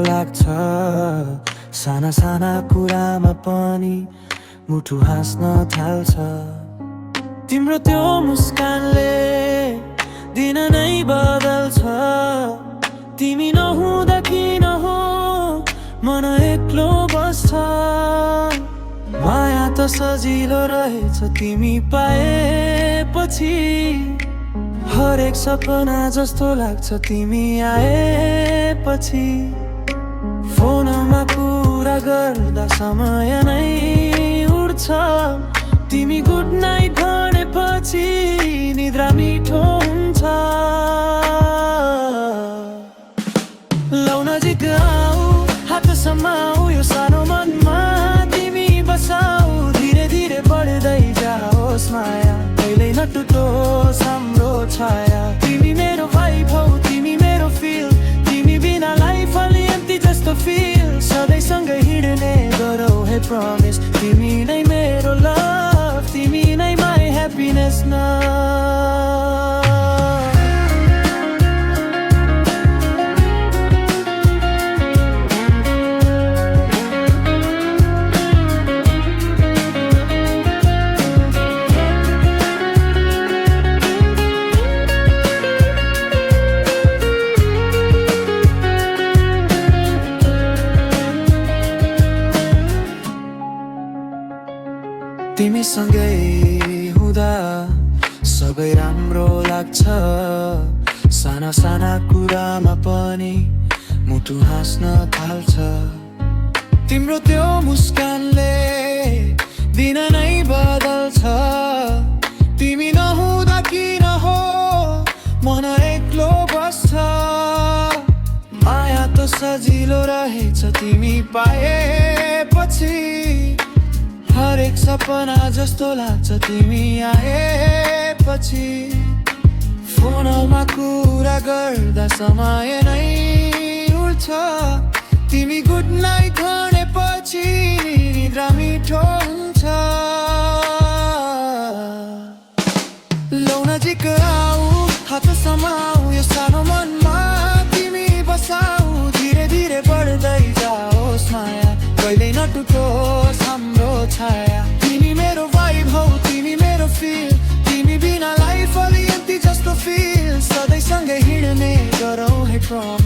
लाग्छ साना साना कुरामा पनि मुटु हाँस्न थाल्छ तिम्रो त्यो मुस्कानले दिन नै बदल्छ तिमी नहुँदा किन हो मन एक्लो बस्छ माया त सजिलो रहेछ तिमी पाएपछि हरेक सपना जस्तो लाग्छ तिमी आएपछि फोनमा कुरा गर्दा समय नै उड्छ तिमी गुड नाइट भनेपछि निद्रा मिठो हुन्छ लौ नजिक आऊ हात समाऊ यो सानो मनमा तिमी बसाऊ धीरे धीरे बढ्दै जाओस् माया कहिल्यै नटुटोस् हाम्रो छाया तिमी मेरो भाइ भौ तिमी मेरो फिल तिमी बिना लाइफ अलि एम्टी जस्तो फिल सधैँ सँगै हिँड्ने गरौ है प्रमिस तिमी नै मेरो लभ तिमी नै माई ह्याप्पिनेस न तिमी सँगै हुँदा सबै राम्रो लाग्छ साना साना कुरामा पनि मुटु हाँस्न थाल्छ तिम्रो त्यो मुस्कानले दिन नै बदल्छ तिमी नहुँदा किन हो मन एक्लो बस्छ माया त सजिलो रहेछ तिमी पाएपछि हरेक सपना जस्तो लाग्छ तिमी आएपछि फोनमा कुरा गर्दा समय नै उड्छ तिमी गुड नाइट भनेपछि निद्रा मिठो हुन्छ लौ नजिक आऊ हात समाऊ यो सानो मनमा तिमी बसाऊ धीरे धीरे बढ्दै जाओस् माया कहिल्यै नटुटोस् हाम्रो छाया तिमी मेरो भाइ भौ तिमी मेरो फिल तिमी बिना लाइफ अलि एम्टी जस्तो फिल सधैँ सँगै हिँड्ने गरौ है प्रमिस